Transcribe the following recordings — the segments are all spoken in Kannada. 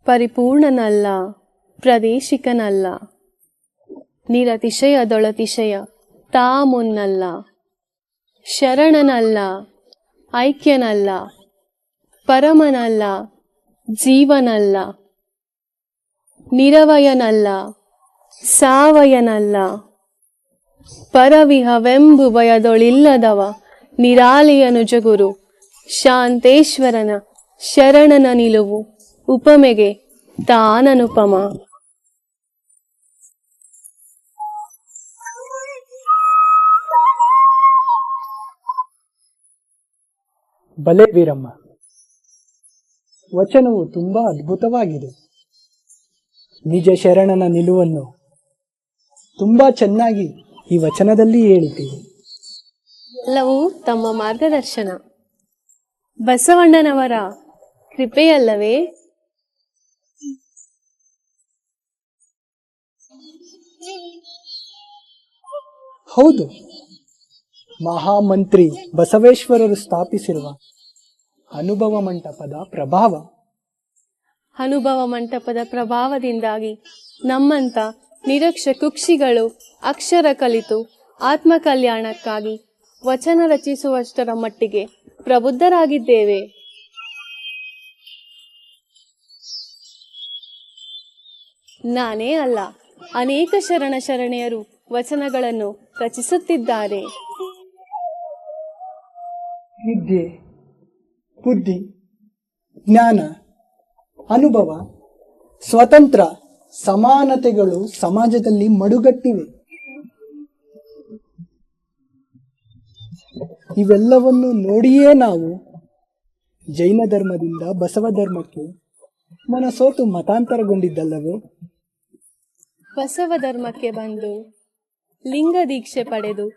ಪರಿಪೂರ್ಣನಲ್ಲ, ಪ್ರಾದೇಶಿಕನಲ್ಲ, ನಿರತಿಶಯದೊಳತಿಶಯ ತಾ ಮುನ್ನಲ್ಲ, ಶರಣನಲ್ಲ, ಐಕ್ಯನಲ್ಲ, ಪರಮನಲ್ಲ, ಜೀವನಲ್ಲ, ನಿರವಯನಲ್ಲ, ಸಾವಯನಲ್ಲ, ಪರವಿಹವೆಂಬುವಯದೊಳಿಲ್ಲದವ ನಿರಾಲಿಯನು ಜಗುರು, ಶಾಂತೇಶ್ವರನ ಶರಣನ ನಿಲುವು ಉಪಮೆಗೆ ತಾನನುಪಮ. ಬಲೆ ವೀರಮ್ಮ, ವಚನವು ತುಂಬಾ ಅದ್ಭುತವಾಗಿದೆ. ನಿಜ ಶರಣನ ನಿಲುವನ್ನು ತುಂಬಾ ಚೆನ್ನಾಗಿ ಈ ವಚನದಲ್ಲಿ ಹೇಳಿದ್ದೀವಿ. ಎಲ್ಲವೂ ತಮ್ಮ ಮಾರ್ಗದರ್ಶನ, ಬಸವಣ್ಣನವರ ಕೃಪೆಯಲ್ಲವೇ? ಹೌದು, ಮಹಾಮಂತ್ರಿ ಬಸವೇಶ್ವರರು ಸ್ಥಾಪಿಸಿರುವ ಅನುಭವ ಮಂಟಪದ ಪ್ರಭಾವ. ಅನುಭವ ಮಂಟಪದ ಪ್ರಭಾವದಿಂದಾಗಿ ನಮ್ಮಂತ ನಿರಕ್ಷ ಕುಕ್ಷಿಗಳು ಅಕ್ಷರ ಕಲಿತು ಆತ್ಮ ಕಲ್ಯಾಣಕ್ಕಾಗಿ ವಚನ ರಚಿಸುವಷ್ಟರ ಮಟ್ಟಿಗೆ ಪ್ರಬುದ್ಧರಾಗಿದ್ದೇವೆ. ನಾನೇ ಅಲ್ಲ, ಅನೇಕ ಶರಣ ಶರಣೆಯರು ವಚನಗಳನ್ನು ರಚಿಸುತ್ತಿದ್ದಾರೆ. ವಿದ್ಯೆ, ಬುದ್ಧಿ, ಜ್ಞಾನ, ಅನುಭವ, ಸ್ವತಂತ್ರ, ಸಮಾನತೆಗಳು ಸಮಾಜದಲ್ಲಿ ಮಡುಗಟ್ಟಿವೆ. ಇವೆಲ್ಲವನ್ನು ನೋಡಿಯೇ ನಾವು ಜೈನ ಧರ್ಮದಿಂದ ಬಸವ ಧರ್ಮಕ್ಕೆ ಮನಸೋತು ಮತಾಂತರಗೊಂಡಿದ್ದಲ್ಲವೇ? ಬಸವ ಧರ್ಮಕ್ಕೆ ಬಂದು ಲಿಂಗ ದೀಕ್ಷೆ ಪಡೆದು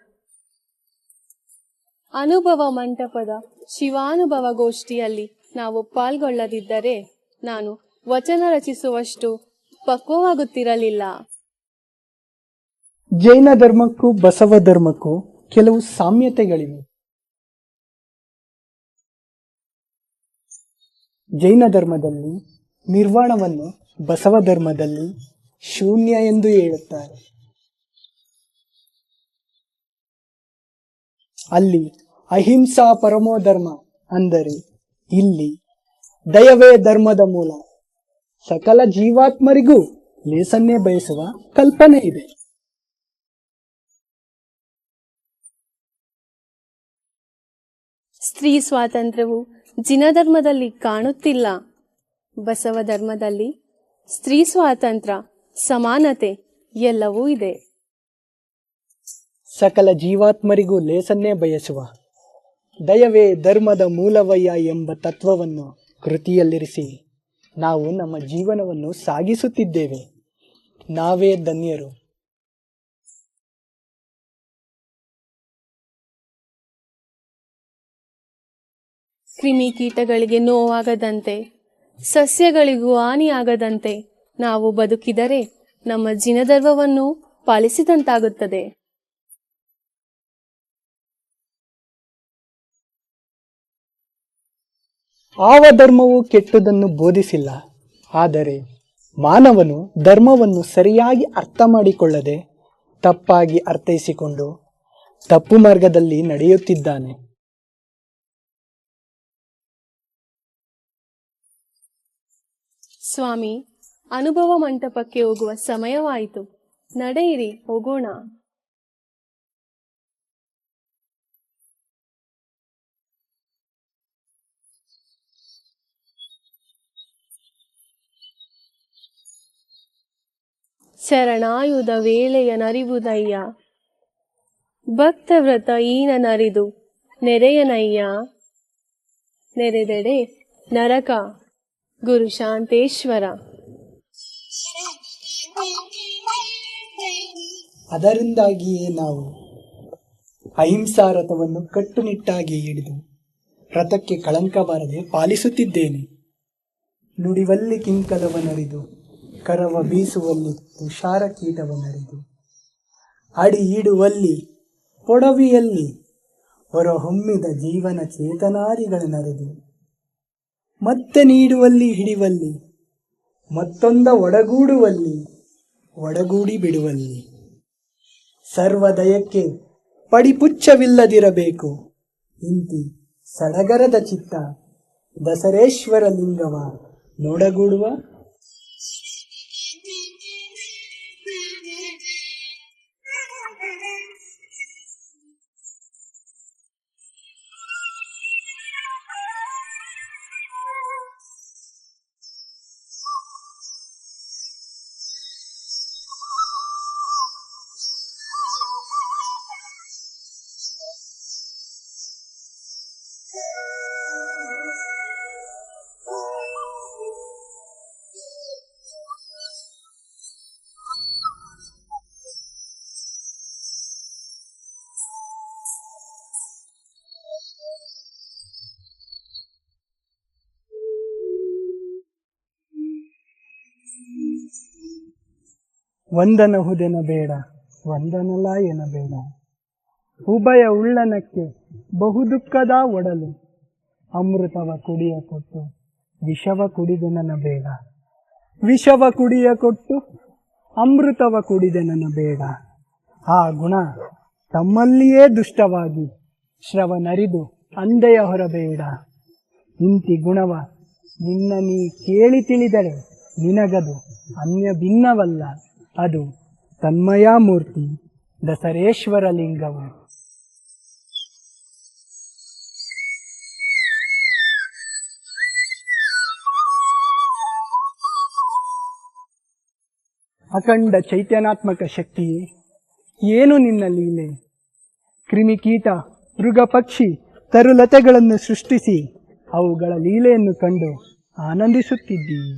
ಅನುಭವ ಮಂಟಪದ ಶಿವಾನುಭವ ಗೋಷ್ಠಿಯಲ್ಲಿ ನಾವು ಪಾಲ್ಗೊಳ್ಳದಿದ್ದರೆ ನಾನು ವಚನ ರಚಿಸುವಷ್ಟು ಪಕ್ವವಾಗುತ್ತಿರಲಿಲ್ಲ. ಜೈನ ಧರ್ಮಕ್ಕೂ ಬಸವ ಧರ್ಮಕ್ಕೂ ಕೆಲವು ಸಾಮ್ಯತೆಗಳಿವೆ. ಜೈನ ಧರ್ಮದಲ್ಲಿ ನಿರ್ವಾಣವನ್ನು ಬಸವ ಧರ್ಮದಲ್ಲಿ ಶೂನ್ಯ ಎಂದು ಹೇಳುತ್ತಾರೆ. ಅಲ್ಲಿ ಅಹಿಂಸಾ ಪರಮೋ ಧರ್ಮ ಅಂದರೆ ಇಲ್ಲಿ ದಯವೇ ಧರ್ಮದ ಮೂಲ, ಸಕಲ ಜೀವಾತ್ಮರಿಗೂ ಲೇಸನ್ನೇ ಬಯಸುವ ಕಲ್ಪನೆ ಇದೆ. ಸ್ತ್ರೀ ಸ್ವಾತಂತ್ರ್ಯವು ಜಿನ ಧರ್ಮದಲ್ಲಿ ಕಾಣುತ್ತಿಲ್ಲ. ಬಸವ ಧರ್ಮದಲ್ಲಿ ಸ್ತ್ರೀ ಸ್ವಾತಂತ್ರ್ಯ, ಸಮಾನತೆ ಎಲ್ಲವೂ ಇದೆ. ಸಕಲ ಜೀವಾತ್ಮರಿಗೂ ಲೇಸನ್ನೇ ಬಯಸುವ ದಯವೇ ಧರ್ಮದ ಮೂಲವಯ್ಯ ಎಂಬ ತತ್ವವನ್ನು ಕೃತಿಯಲ್ಲಿರಿಸಿ ನಾವು ನಮ್ಮ ಜೀವನವನ್ನು ಸಾಗಿಸುತ್ತಿದ್ದೇವೆ. ನಾವೇ ಧನ್ಯರು. ಕ್ರಿಮಿಕೀಟಗಳಿಗೆ ನೋವಾಗದಂತೆ, ಸಸ್ಯಗಳಿಗೂ ಹಾನಿಯಾಗದಂತೆ ನಾವು ಬದುಕಿದರೆ ನಮ್ಮ ಜಿನಧರ್ಮವನ್ನು ಪಾಲಿಸಿದಂತಾಗುತ್ತದೆ. ಯಾವ ಧರ್ಮವು ಕೆಟ್ಟದನ್ನು ಬೋಧಿಸಿಲ್ಲ. ಆದರೆ ಮಾನವನು ಧರ್ಮವನ್ನು ಸರಿಯಾಗಿ ಅರ್ಥ ಮಾಡಿಕೊಳ್ಳದೆ ತಪ್ಪಾಗಿ ಅರ್ಥೈಸಿಕೊಂಡು ತಪ್ಪು ಮಾರ್ಗದಲ್ಲಿ ನಡೆಯುತ್ತಿದ್ದಾನೆ. ಸ್ವಾಮಿ, ಅನುಭವ ಮಂಟಪಕ್ಕೆ ಹೋಗುವ ಸಮಯವಾಯಿತು. ನಡೆಯಿರಿ, ಹೋಗೋಣ. ಶರಣಾಯುಧ ವೇಳೆಯ ನರಿವುದಯ್ಯ, ಭಕ್ತವ್ರತ ಈನ ನರಿದು ನೆರೆಯನಯ್ಯ, ನೆರೆದೆಡೆ ನರಕ ಗುರು ಶಾಂತೇಶ್ವರ. ಅದರಿಂದಾಗಿಯೇ ನಾವು ಅಹಿಂಸಾ ರಥವನ್ನು ಕಟ್ಟುನಿಟ್ಟಾಗಿ ಹಿಡಿದು ರಥಕ್ಕೆ ಕಳಂಕ ಬಾರದೆ ಪಾಲಿಸುತ್ತಿದ್ದೇನೆ. ನುಡಿವಲ್ಲಿ ಕಿಂಕಲವನರಿದು, ಕರವ ಬೀಸುವಲ್ಲಿ ತುಷಾರ ಕೀಟವನರಿದು, ಅಡಿ ಇಡುವಲ್ಲಿ ಪೊಡವಿಯಲ್ಲಿ ಹೊರಹೊಮ್ಮಿದ ಜೀವನ ಚೇತನಾರಿಗಳನ್ನರಿದು, ಮತ್ತೆ ನೀಡುವಲ್ಲಿ ಹಿಡಿವಲ್ಲಿ ಮತ್ತೊಂದ ಒಡಗೂಡುವಲ್ಲಿ ಒಡಗೂಡಿ ಬಿಡುವಲ್ಲಿ. ಸರ್ವದಯಕ್ಕೆ ಪಡಿಪುಚ್ಚವಿಲ್ಲದಿರಬೇಕು ಇಂತಿ ಸಡಗರದ ಚಿತ್ತ ದಸರೇಶ್ವರ ಲಿಂಗವ ನೋಡಗೂಡುವ. ವಂದನಹುದೆನ ಬೇಡ ವಂದನಲ ಎನಬೇಡ, ಉಭಯ ಉಳ್ಳನಕ್ಕೆ ಬಹುದುಃಖದ ಒಡಲು, ಅಮೃತವ ಕುಡಿಯ ಕೊಟ್ಟು ವಿಷವ ಕುಡಿದೆನನ ಬೇಡ, ವಿಷವ ಕುಡಿಯ ಕೊಟ್ಟು ಅಮೃತವ ಕುಡಿದೆನನ ಬೇಡ. ಆ ಗುಣ ತಮ್ಮಲ್ಲಿಯೇ ದುಷ್ಟವಾಗಿ ಶ್ರವನರಿದು ಅಂದೆಯ ಹೊರಬೇಡ. ಇಂತಿ ಗುಣವ ನಿನ್ನ ನೀ ಕೇಳಿ ತಿಳಿದರೆ ನಿನಗದು ಅನ್ಯ ಭಿನ್ನವಲ್ಲ, ಅದು ತನ್ಮಯಾಮೂರ್ತಿ ದಸರೇಶ್ವರ ಲಿಂಗವು. ಅಖಂಡ ಚೈತನ್ಯಾತ್ಮಕ ಶಕ್ತಿಯೇ, ಏನು ನಿನ್ನ ಲೀಲೆ? ಕ್ರಿಮಿಕೀಟ ಮೃಗ ಪಕ್ಷಿ ತರುಲತೆಗಳನ್ನು ಸೃಷ್ಟಿಸಿ ಅವುಗಳ ಲೀಲೆಯನ್ನು ಕಂಡು ಆನಂದಿಸುತ್ತಿದ್ದೀವಿ.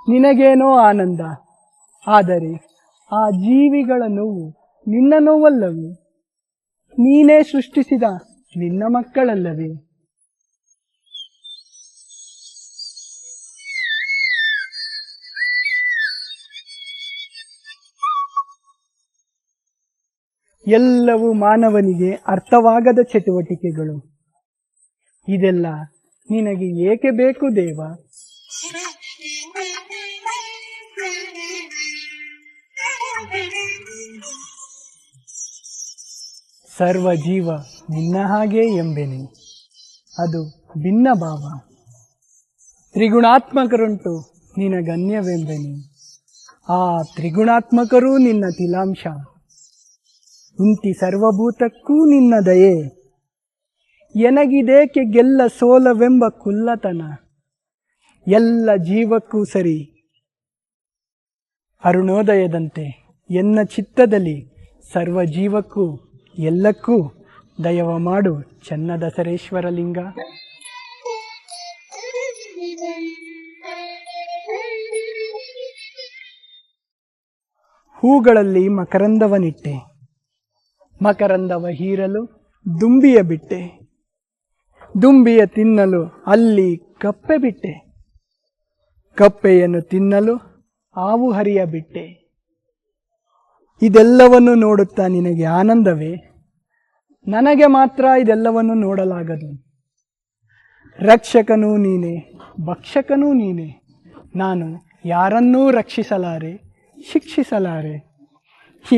ನಿನಗೇನೋ ಆನಂದ, ಆದರೆ ಆ ಜೀವಿಗಳ ನೋವು ನಿನ್ನ ನೋವಲ್ಲವೇ? ನೀನೇ ಸೃಷ್ಟಿಸಿದ ನಿನ್ನ ಮಕ್ಕಳಲ್ಲವೇ? ಎಲ್ಲವೂ ಮಾನವನಿಗೆ ಅರ್ಥವಾಗದ ಚಟುವಟಿಕೆಗಳು. ಇದೆಲ್ಲ ನಿನಗೆ ಏಕೆ ಬೇಕು ದೇವ? ಸರ್ವ ಜೀವ ನಿನ್ನ ಹಾಗೆ ಎಂಬೆನೆ, ಅದು ಭಿನ್ನ ಭಾವ. ತ್ರಿಗುಣಾತ್ಮಕರುಂಟು ನಿನಗನ್ಯವೆಂಬೆನೆ, ಆ ತ್ರಿಗುಣಾತ್ಮಕರೂ ನಿನ್ನ ತಿಲಾಂಶ. ಇಂತಿ ಸರ್ವಭೂತಕ್ಕೂ ನಿನ್ನ ದಯೆ, ಎನಗಿದೇಕೆ ಗೆಲ್ಲ ಸೋಲವೆಂಬ ಕುಲ್ಲತನ. ಎಲ್ಲ ಜೀವಕ್ಕೂ ಸರಿ ಅರುಣೋದಯದಂತೆ ಎನ್ನ ಚಿತ್ತದಲ್ಲಿ ಸರ್ವ ಜೀವಕ್ಕೂ ಎಲ್ಲಕ್ಕೂ ದಯವ ಮಾಡು ಚೆನ್ನ ದಸರೇಶ್ವರ ಲಿಂಗ. ಹೂಗಳಲ್ಲಿ ಮಕರಂದವನಿಟ್ಟೆ, ಮಕರಂದವ ಹೀರಲು ದುಂಬಿಯ ಬಿಟ್ಟೆ, ದುಂಬಿಯ ತಿನ್ನಲು ಅಲ್ಲಿ ಕಪ್ಪೆ ಬಿಟ್ಟೆ, ಕಪ್ಪೆಯನ್ನು ತಿನ್ನಲು ಆವು ಹರಿಯ ಬಿಟ್ಟೆ. ಇದೆಲ್ಲವನ್ನು ನೋಡುತ್ತಾ ನಿನಗೆ ಆನಂದವೇ? ನನಗೆ ಮಾತ್ರ ಇದೆಲ್ಲವನ್ನು ನೋಡಲಾಗದು. ರಕ್ಷಕನೂ ನೀನೆ, ಭಕ್ಷಕನೂ ನೀನೆ. ನಾನು ಯಾರನ್ನೂ ರಕ್ಷಿಸಲಾರೆ, ಶಿಕ್ಷಿಸಲಾರೆ.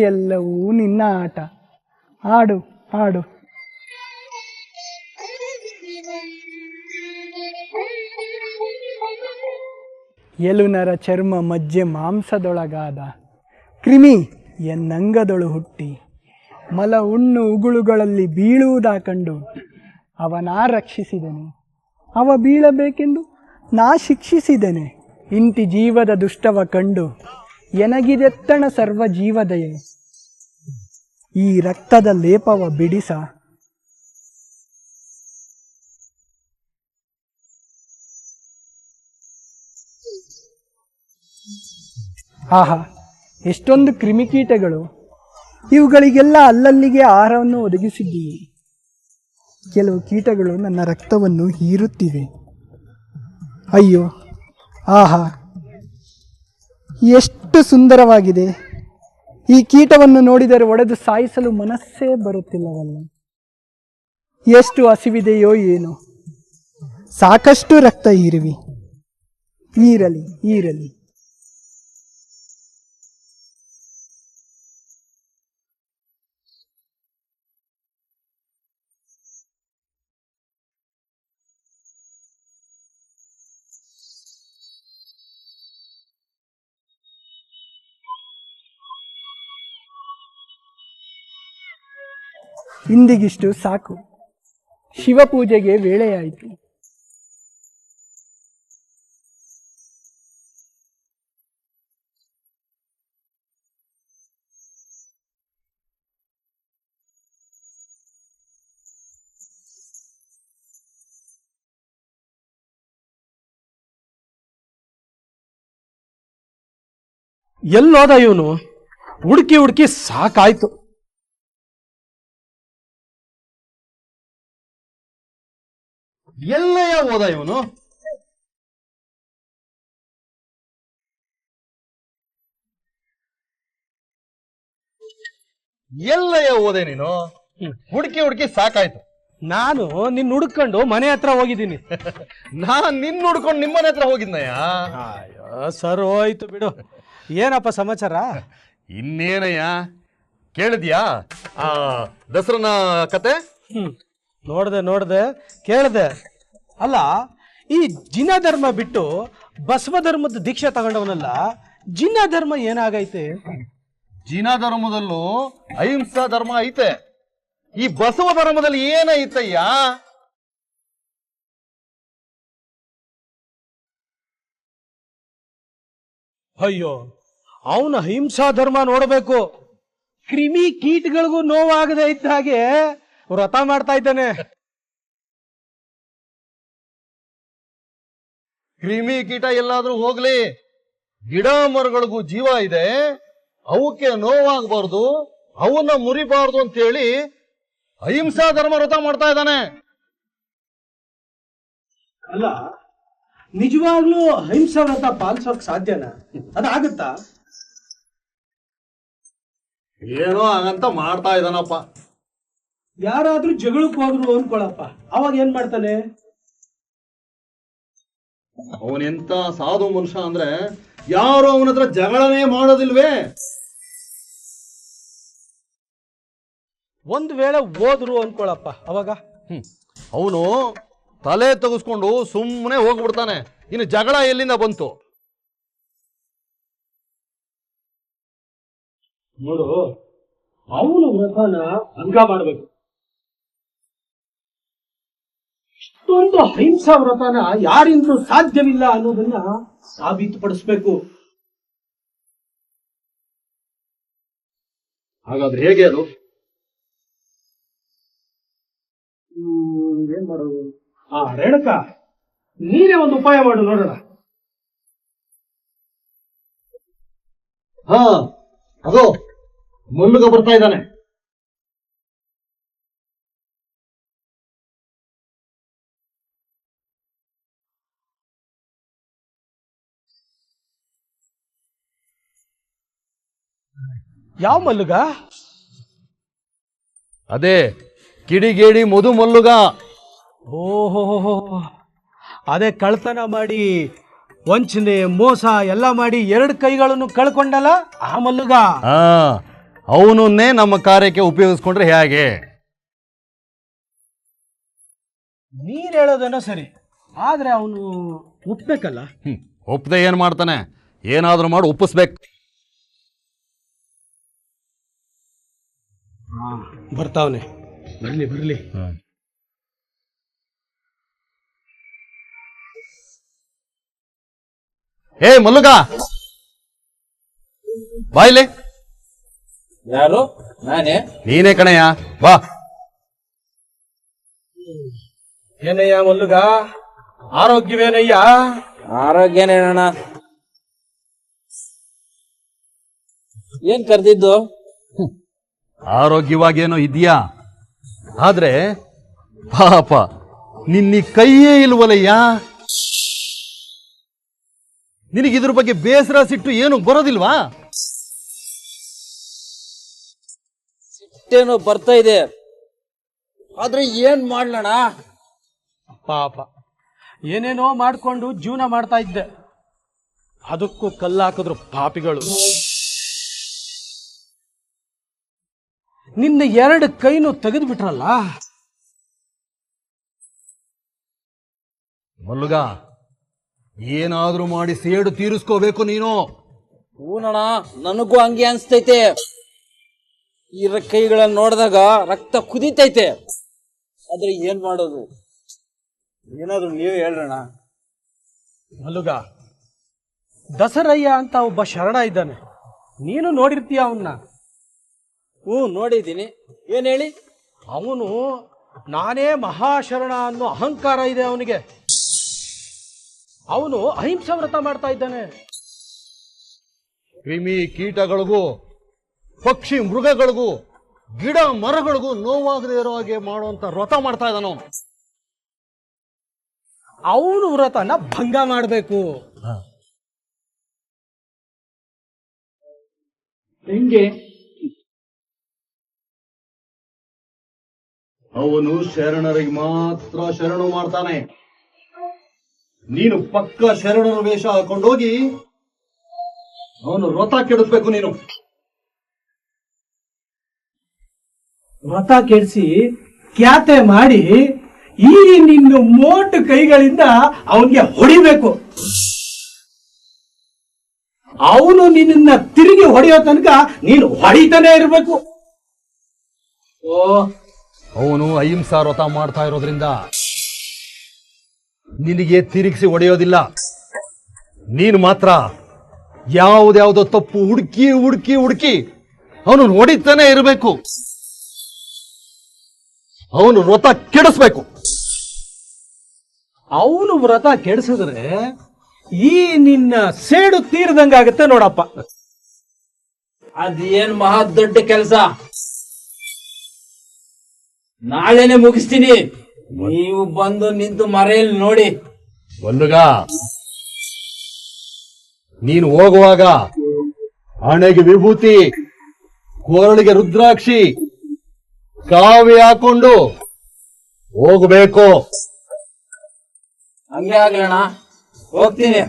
ಎಲ್ಲವೂ ನಿನ್ನ ಆಟ. ಆಡು ಆಡು. ಎಲುನರ ಚರ್ಮ ಮಜ್ಜೆ ಮಾಂಸದೊಳಗಾದ ಕ್ರಿಮಿ ಎನ್ನಂಗದೊಳು ಹುಟ್ಟಿ ಮಲ ಉಣ್ಣು ಉಗುಳುಗಳಲ್ಲಿ ಬೀಳುವುದಾ ಕಂಡು ಅವನಾ ರಕ್ಷಿಸಿದನು, ಅವ ಬೀಳಬೇಕೆಂದು ನಾ ಶಿಕ್ಷಿಸಿದೆನೆ. ಇಂತಿ ಜೀವದ ದುಷ್ಟವ ಕಂಡು ಎನಗಿದೆತ್ತಣ ಸರ್ವ ಜೀವದಯೆ, ಈ ರಕ್ತದ ಲೇಪವ ಬಿಡಿಸ. ಆಹಾ, ಎಷ್ಟೊಂದು ಕ್ರಿಮಿಕೀಟಗಳು! ಇವುಗಳಿಗೆಲ್ಲ ಅಲ್ಲಲ್ಲಿಗೆ ಆಹಾರವನ್ನು ಒದಗಿಸಿದ್ದೀವಿ. ಕೆಲವು ಕೀಟಗಳು ನನ್ನ ರಕ್ತವನ್ನು ಹೀರುತ್ತಿವೆ. ಅಯ್ಯೋ, ಆಹಾ, ಎಷ್ಟು ಸುಂದರವಾಗಿದೆ! ಈ ಕೀಟವನ್ನು ನೋಡಿದರೆ ಒಡೆದು ಸಾಯಿಸಲು ಮನಸ್ಸೇ ಬರುತ್ತಿಲ್ಲವಲ್ಲ. ಎಷ್ಟು ಹಸಿವಿದೆಯೋ ಏನೋ, ಸಾಕಷ್ಟು ರಕ್ತ ಹೀರುವಿ. ಈರಲಿ ಈರಲಿ. ಇಂದಿಗಿಷ್ಟು ಸಾಕು. ಶಿವಪೂಜೆಗೆ ವೇಳೆಯಾಯಿತು. ಎಲ್ಲೋದ ಇವನು? ಹುಡುಕಿ ಹುಡುಕಿ ಸಾಕಾಯ್ತು. ಎಲ್ಲಯ್ಯ ಹೋದ ಇವನು? ಎಲ್ಲಯ್ಯ ಹೋದೆ ನೀನು? ಹುಡುಕಿ ಹುಡುಕಿ ಸಾಕಾಯ್ತು. ನಾನು ನಿನ್ನ ಹುಡುಕೊಂಡು ಮನೆ ಹತ್ರ ಹೋಗಿದ್ದೀನಿ. ನಾನ್ ನಿನ್ನ ಹುಡ್ಕೊಂಡು ನಿಮ್ಮನೆ ಹತ್ರ ಹೋಗಿದ್ನಯ್ಯ. ಅಯ್ಯೋ ಸರ್, ಹೋಯ್ತು ಬಿಡು. ಏನಪ್ಪ ಸಮಾಚಾರ? ಇನ್ನೇನಯ್ಯ, ಕೇಳಿದ್ಯಾ ಆ ದಸರನ ಕತೆ? ನೋಡ್ದೆ ಕೇಳ್ದೆ. ಅಲ್ಲ, ಈ ಜಿನ ಧರ್ಮ ಬಿಟ್ಟು ಬಸವ ಧರ್ಮದ ದೀಕ್ಷೆ ತಗೊಂಡವನಲ್ಲ, ಜಿನ ಧರ್ಮ ಏನಾಗೈತೆ? ಜಿನ ಧರ್ಮದಲ್ಲೂ ಅಹಿಂಸಾ ಧರ್ಮ ಐತೆ. ಈ ಬಸವ ಧರ್ಮದಲ್ಲಿ ಏನೈತಯ್ಯ? ಅಯ್ಯೋ, ಅವನ ಅಹಿಂಸಾ ಧರ್ಮ ನೋಡಬೇಕು. ಕ್ರಿಮಿ ಕೀಟಗಳಿಗೂ ನೋವಾಗದೆ ಇದ್ದ ಹಾಗೆ ವ್ರತ ಮಾಡ್ತಾ ಇದ್ದಾನೆ. ಕ್ರಿಮಿ ಕೀಟ ಎಲ್ಲಾದ್ರೂ ಹೋಗ್ಲಿ, ಗಿಡ ಮರಗಳಿಗೂ ಜೀವ ಇದೆ, ಅವಕ್ಕೆ ನೋವಾಗಬಾರ್ದು, ಅವನ್ನ ಮುರಿಬಾರ್ದು ಅಂತೇಳಿ ಅಹಿಂಸಾ ಧರ್ಮ ವ್ರತ ಮಾಡ್ತಾ ಇದ್ದಾನೆ. ಅಲ್ಲ, ನಿಜವಾಗ್ಲೂ ಅಹಿಂಸಾ ವ್ರತ ಪಾಲಿಸೋಕ್ ಸಾಧ್ಯನಾ? ಅದಾಗುತ್ತಾ? ಏನೋ ಹಾಗಂತ ಮಾಡ್ತಾ ಇದ್ದಾನಪ್ಪ. ಯಾರಾದ್ರೂ ಜಗಳಕ್ಕೆ ಹೋದ್ರು ಅನ್ಕೊಳಪ್ಪ, ಅವಾಗ ಏನ್ ಮಾಡ್ತಾನೆ? ಅವನೆಂತ ಸಾಧು ಮನುಷ್ಯ ಅಂದ್ರೆ ಯಾರು ಅವನ ಹತ್ರ ಜಗಳನೇ ಮಾಡೋದಿಲ್ವೇ. ಒಂದ್ ವೇಳೆ ಹೋದ್ರು ಅನ್ಕೊಳಪ್ಪ, ಅವಾಗ ಅವನು ತಲೆ ತೆಗೆಸ್ಕೊಂಡು ಸುಮ್ಮನೆ ಹೋಗ್ಬಿಡ್ತಾನೆ. ಇನ್ನು ಜಗಳ ಎಲ್ಲಿಂದ ಬಂತು? ನೋಡು, ಅವನು ವ್ರತನ ಭಂಗ ಮಾಡ್ಬೇಕು. ಇಷ್ಟೊಂದು ಅಹಿಂಸಾ ವ್ರತನ ಯಾರಿಂದಲೂ ಸಾಧ್ಯವಿಲ್ಲ ಅನ್ನೋದನ್ನ ಸಾಬೀತುಪಡಿಸ್ಬೇಕು. ಹಾಗಾದ್ರೆ ಹೇಗೆ ಅದು? ಏನ್ ಮಾಡೋದು? ರೇಣುಕ, ನೀನೇ ಒಂದು ಉಪಾಯ ಮಾಡು ನೋಡೋಣ. ಹಾ, ಅದು ಮುಳ್ಳುಗ ಬರ್ತಾ ಇದ್ದಾನೆ. ಯಾವ ಮಲ್ಲುಗ? ಅದೇ ಕಿಡಿಗೇಡಿ ಮಧು ಮಲ್ಲುಗ. ಓಹೋ, ಅದೇ ಕಳ್ತನ ಮಾಡಿ ವಂಚನೆ ಮೋಸ ಎಲ್ಲ ಮಾಡಿ 2 ಕೈಗಳನ್ನು ಕಳ್ಕೊಂಡಲ್ಲ ಆ ಮಲ್ಲುಗ. ಅವನನ್ನೇ ನಮ್ಮ ಕಾರ್ಯಕ್ಕೆ ಉಪಯೋಗಿಸ್ಕೊಂಡ್ರೆ ಹೇಗೆ? ನೀನ್ ಹೇಳೋದೇನೋ ಸರಿ, ಆದ್ರೆ ಅವನು ಒಪ್ಬೇಕಲ್ಲ. ಒಪ್ಪದೆ ಏನ್ ಮಾಡ್ತಾನೆ? ಏನಾದ್ರೂ ಮಾಡಿ ಒಪ್ಪಿಸ್ಬೇಕು. ಬರ್ತಾವನೆ, ಬರ್ಲಿ. ಏ ಮಲ್ಲುಗ, ಬಾಯ್ಲೆ. ಯಾರು? ನಾನೇ. ನೀನೇ ಕಣಯ್ಯ, ಬಾ. ಏನಯ್ಯ ಮಲ್ಲುಗ, ಆರೋಗ್ಯವೇನಯ್ಯ? ಆರೋಗ್ಯನೇನಣ್ಣ? ಏನ್ ಕರ್ದಿದ್ದು? ಆರೋಗ್ಯವಾಗೇನೋ ಇದೆಯಾ, ಆದ್ರೆ ಪಾಪ ನಿನ್ನ ಕೈಯೇ ಇಲ್ವಲಯ್ಯ. ನಿನಗಿದ್ರ ಬಗ್ಗೆ ಬೇಸರ ಸಿಟ್ಟು ಏನು ಬರೋದಿಲ್ವಾ? ಸಿಟ್ಟೇನು ಬರ್ತಾ ಇದೆ, ಆದ್ರೆ ಏನ್ ಮಾಡ್ಲಣ್ಣ? ಪಾಪ ಏನೇನೋ ಮಾಡ್ಕೊಂಡು ಜೀವನ ಮಾಡ್ತಾ ಇದ್ದೆ, ಅದಕ್ಕೂ ಕಲ್ಲಾಕಿದ್ರು ಪಾಪಿಗಳು. ನಿನ್ನ 2 ಕೈನು ತೆಗೆದು ಬಿಟ್ರಲ್ಲ. ಮಲ್ಲುಗ, ಏನಾದ್ರೂ ಮಾಡಿ ಸೇಡು ತೀರಿಸ್ಕೋಬೇಕು ನೀನು. ಹೂನಣ್ಣ, ನನಗೂ ಹಂಗೆ ಅನ್ಸ್ತೈತೆ. ಇರ ಕೈಗಳನ್ನ ನೋಡಿದಾಗ ರಕ್ತ ಕುದೀತೈತೆ. ಆದ್ರೆ ಏನ್ ಮಾಡೋದು? ಏನಾದ್ರು ನೀವೇ ಹೇಳ್ರಣ್ಣ. ಮಲ್ಲುಗ, ದಸರಯ್ಯ ಅಂತ ಒಬ್ಬ ಶರಣ ಇದ್ದಾನೆ, ನೀನು ನೋಡಿರ್ತೀಯ ಅವನ್ನ. ನೋಡಿದ್ದೀನಿ. ಏನ್ ಹೇಳಿ? ಅವನು ನಾನೇ ಮಹಾಶರಣ ಅನ್ನೋ ಅಹಂಕಾರ ಇದೆ ಅವನಿಗೆ. ಅವನು ಅಹಿಂಸಾ ವ್ರತ ಮಾಡ್ತಾ ಇದ್ದಾನೆ. ಕ್ರಿಮಿ ಕೀಟಗಳಿಗೂ ಪಕ್ಷಿ ಮೃಗಗಳಿಗೂ ಗಿಡ ಮರಗಳಿಗೂ ನೋವಾಗದೇ ಇರೋ ಹಾಗೆ ಮಾಡುವಂತ ವ್ರತ ಮಾಡ್ತಾ ಇದ್ದಾನ ಅವನು. ಅವನು ವ್ರತನ ಭಂಗ ಮಾಡಬೇಕು. ಹೆಂಗೆ? ಅವನು ಶರಣರಿಗೆ ಮಾತ್ರ ಶರಣು ಮಾಡ್ತಾನೆ. ನೀನು ಪಕ್ಕ ಶರಣರ ವೇಷ ಹಾಕೊಂಡೋಗಿ ಅವನು ವ್ರತ ಕೆಡಿಸ್ಬೇಕು. ನೀನು ವ್ರತ ಕೆಡಿಸಿ ಖ್ಯಾತೆ ಮಾಡಿ ಈ ನಿನ್ನ ಮೋಟು ಕೈಗಳಿಂದ ಅವನಿಗೆ ಹೊಡಿಬೇಕು. ಅವನು ನಿನ್ನ ತಿರುಗಿ ಹೊಡೆಯೋ ತನಕ ನೀನು ಹೊಡಿತಾನೆ ಇರಬೇಕು. ಅವನು ಅಹಿಂಸಾ ವ್ರತ ಮಾಡ್ತಾ ಇರೋದ್ರಿಂದ ನಿನಗೆ ತಿರುಗಿಸಿ ಹೊಡೆಯೋದಿಲ್ಲ. ನೀನು ಮಾತ್ರ ಯಾವುದ್ಯಾವುದೋ ತಪ್ಪು ಹುಡುಕಿ ಹುಡುಕಿ ಹುಡುಕಿ ಅವನು ಹೊಡಿತಾನೆ ಇರಬೇಕು. ಅವನು ವ್ರತ ಕೆಡಿಸ್ಬೇಕು. ಅವನು ವ್ರತ ಕೆಡಿಸಿದ್ರೆ ಈ ನಿನ್ನ ಸೇಡು ತೀರ್ದಂಗಾಗತ್ತೆ ನೋಡಪ್ಪ. ಅದೇನ್ ಮಹಾ ದೊಡ್ಡ ಕೆಲಸ. ನಾಳೆನೆ ಮುಗಿಸ್ತೀನಿ. ನೀವು ಬಂದು ನಿಂತು ಮರೆಯಲ್ಲಿ ನೋಡಿ. ಒಂದುಗ, ನೀನು ಹೋಗುವಾಗ ಹಣೆಗೆ ವಿಭೂತಿ, ಕೋರಳಿಗೆ ರುದ್ರಾಕ್ಷಿ, ಕಾವಿ ಹಾಕೊಂಡು ಹೋಗಬೇಕು. ಹಂಗೆ ಆಗ್ಲಣ್ಣ, ಹೋಗ್ತೀನಿ.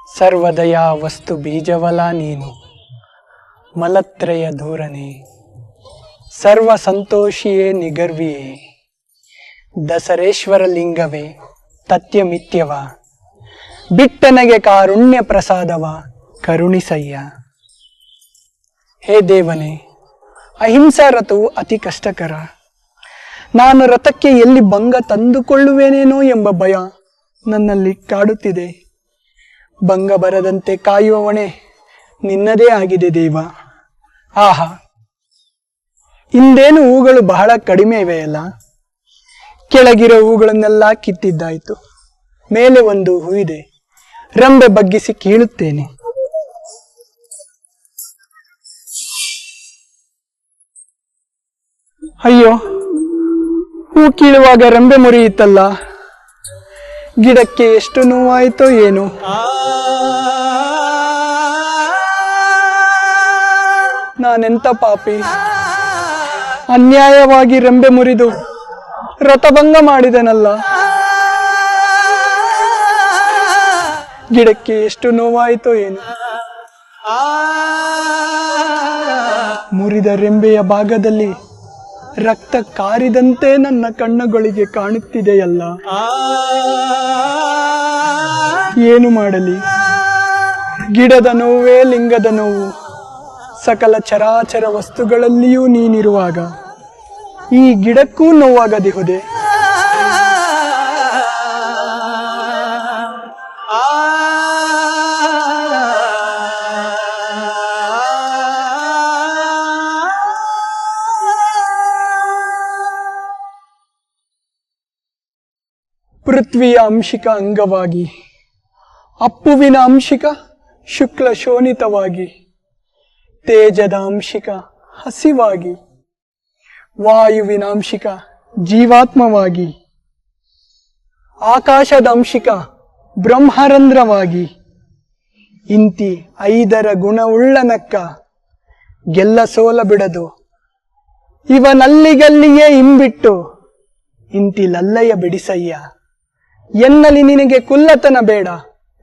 ಸರ್ವದಯ ವಸ್ತು ಬೀಜವಲ ನೀನು, ಮಲತ್ರಯ ಧೂರನೆ, ಸರ್ವ ಸಂತೋಷಿಯೇ ನಿಗರ್ವಿಯೇ, ದಸರೇಶ್ವರ ಲಿಂಗವೇ ತತ್ಯಮಿತ್ಯವ, ಬಿಟ್ಟನಗೆ ಕಾರುಣ್ಯ ಪ್ರಸಾದವ ಕರುಣಿಸಯ್ಯ. ಹೇ ದೇವನೇ, ಅಹಿಂಸಾ ರಥವು ಅತಿ ಕಷ್ಟಕರ. ನಾನು ರಥಕ್ಕೆ ಎಲ್ಲಿ ಭಂಗ ತಂದುಕೊಳ್ಳುವೇನೇನೋ ಎಂಬ ಭಯ ನನ್ನಲ್ಲಿ ಕಾಡುತ್ತಿದೆ. ಭಂಗ ಬರದಂತೆ ಕಾಯುವವಣೆ ನಿನ್ನದೇ ಆಗಿದೆ ದೇವ. ಆಹಾ, ಇಂದೇನು ಹೂಗಳು ಬಹಳ ಕಡಿಮೆ ಇವೆಯಲ್ಲ. ಕೆಳಗಿರೋ ಹೂಗಳನ್ನೆಲ್ಲ ಕಿತ್ತಿದ್ದಾಯ್ತು. ಮೇಲೆ ಒಂದು ಹೂ ಇದೆ. ರಂಬೆ ಬಗ್ಗಿಸಿ ಕೀಳುತ್ತೇನೆ. ಅಯ್ಯೋ, ಹೂ ಕೀಳುವಾಗ ರಂಬೆ ಮುರಿಯಿತಲ್ಲ. ಗಿಡಕ್ಕೆ ಎಷ್ಟು ನೋವಾಯಿತೋ ಏನು. ನಾನೆಂತ ಪಾಪಿ, ಅನ್ಯಾಯವಾಗಿ ರೆಂಬೆ ಮುರಿದು ರಥಭಂಗ ಮಾಡಿದೆನಲ್ಲ. ಗಿಡಕ್ಕೆ ಎಷ್ಟು ನೋವಾಯಿತೋ ಏನು. ಮುರಿದ ರೆಂಬೆಯ ಭಾಗದಲ್ಲಿ ರಕ್ತ ಕಾರಿದಂತೆ ನನ್ನ ಕಣ್ಣುಗಳಿಗೆ ಕಾಣುತ್ತಿದೆಯಲ್ಲ. ಏನು ಮಾಡಲಿ, ಗಿಡದ ನೋವೇ ಲಿಂಗದ ನೋವು. ಸಕಲ ಚರಾಚರ ವಸ್ತುಗಳಲ್ಲಿಯೂ ನೀನಿರುವಾಗ ಈ ಗಿಡಕ್ಕೂ ನೋವಾಗದಿಹುದೆ. ಪೃಥ್ವಿಯ ಅಂಶಿಕ ಅಂಗವಾಗಿ, ಅಪ್ಪುವಿನ ಅಂಶಿಕ ಶುಕ್ಲ ಶೋಣಿತವಾಗಿ, ತೇಜದ ಅಂಶಿಕ ಹಸಿವಾಗಿ, ವಾಯುವಿನ ಅಂಶಿಕ ಜೀವಾತ್ಮವಾಗಿ, ಆಕಾಶದ ಅಂಶಿಕ ಬ್ರಹ್ಮರಂಧ್ರವಾಗಿ, ಇಂತಿ 5 ಗುಣವುಳ್ಳನಕ್ಕ ಗೆಲ್ಲ ಸೋಲ ಬಿಡದು ಇವನಲ್ಲಿಗಲ್ಲಿಯೇ ಇಂಬಿಟ್ಟು ಇಂತಿ ಲಲ್ಲಯ್ಯ ಬಿಡಿಸಯ್ಯ. ಎನ್ನಲಿ ನಿನಗೆ ಕುಲ್ಲತನ ಬೇಡ,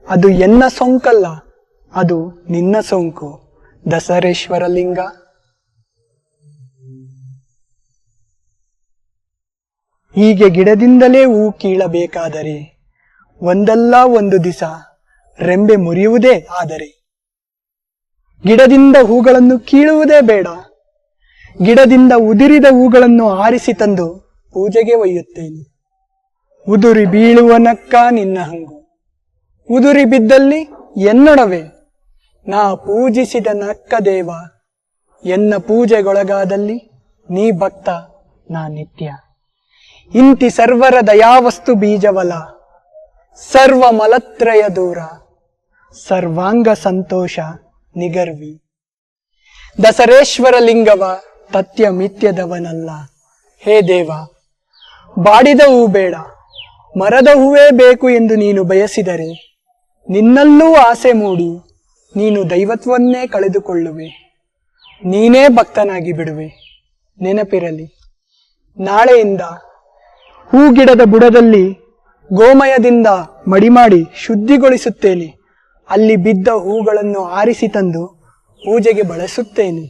ಅದು ಎನ್ನ ಸೋಂಕಲ್ಲ, ಅದು ನಿನ್ನ ಸೋಂಕು. ದಸರೇಶ್ವರ ಲಿಂಗ. ಹೀಗೆ ಗಿಡದಿಂದಲೇ ಹೂ ಕೀಳಬೇಕಾದರೆ ಒಂದಲ್ಲ ಒಂದು ದಿಸ ರೆಂಬೆ ಮುರಿಯುವುದೇ. ಆದರೆ ಗಿಡದಿಂದ ಹೂಗಳನ್ನು ಕೀಳುವುದೇ ಬೇಡ. ಗಿಡದಿಂದ ಉದುರಿದ ಹೂಗಳನ್ನು ಆರಿಸಿ ತಂದು ಪೂಜೆಗೆ ಒಯ್ಯುತ್ತೇನೆ. ಉದುರಿ ಬೀಳುವನಕ್ಕ ನಿನ್ನ ಹಂಗು, ಉದುರಿ ಬಿದ್ದಲ್ಲಿ ಎನ್ನೊಡವೆ. ನಾ ಪೂಜಿಸಿದ ನಕ್ಕ ದೇವ, ಎನ್ನ ಪೂಜೆಗೊಳಗಾದಲ್ಲಿ ನೀ ಭಕ್ತ, ನಾ ನಿತ್ಯ. ಇಂತಿ ಸರ್ವರ ದಯಾವಸ್ತು ಬೀಜವಲ, ಸರ್ವ ಮಲತ್ರಯ ದೂರ, ಸರ್ವಾಂಗ ಸಂತೋಷ ನಿಗರ್ವಿ. ದಸರೇಶ್ವರ ಲಿಂಗವ ತತ್ಯ ಮಿಥ್ಯದವನಲ್ಲ. ಹೇ ದೇವ, ಬಾಡಿದ ಹೂ ಬೇಡ, ಮರದ ಹೂವೇ ಬೇಕು ಎಂದು ನೀನು ಬಯಸಿದರೆ ನಿನ್ನಲ್ಲೂ ಆಸೆ ಮೂಡಿ ನೀನು ದೈವತ್ವನ್ನೇ ಕಳೆದುಕೊಳ್ಳುವೆ. ನೀನೇ ಭಕ್ತನಾಗಿ ಬಿಡುವೆ. ನೆನಪಿರಲಿ, ನಾಳೆಯಿಂದ ಹೂಗಿಡದ ಬುಡದಲ್ಲಿ ಗೋಮಯದಿಂದ ಮಡಿಮಾಡಿ ಶುದ್ಧಿಗೊಳಿಸುತ್ತೇನೆ. ಅಲ್ಲಿ ಬಿದ್ದ ಹೂಗಳನ್ನು ಆರಿಸಿ ತಂದು ಪೂಜೆಗೆ ಬಳಸುತ್ತೇನೆ.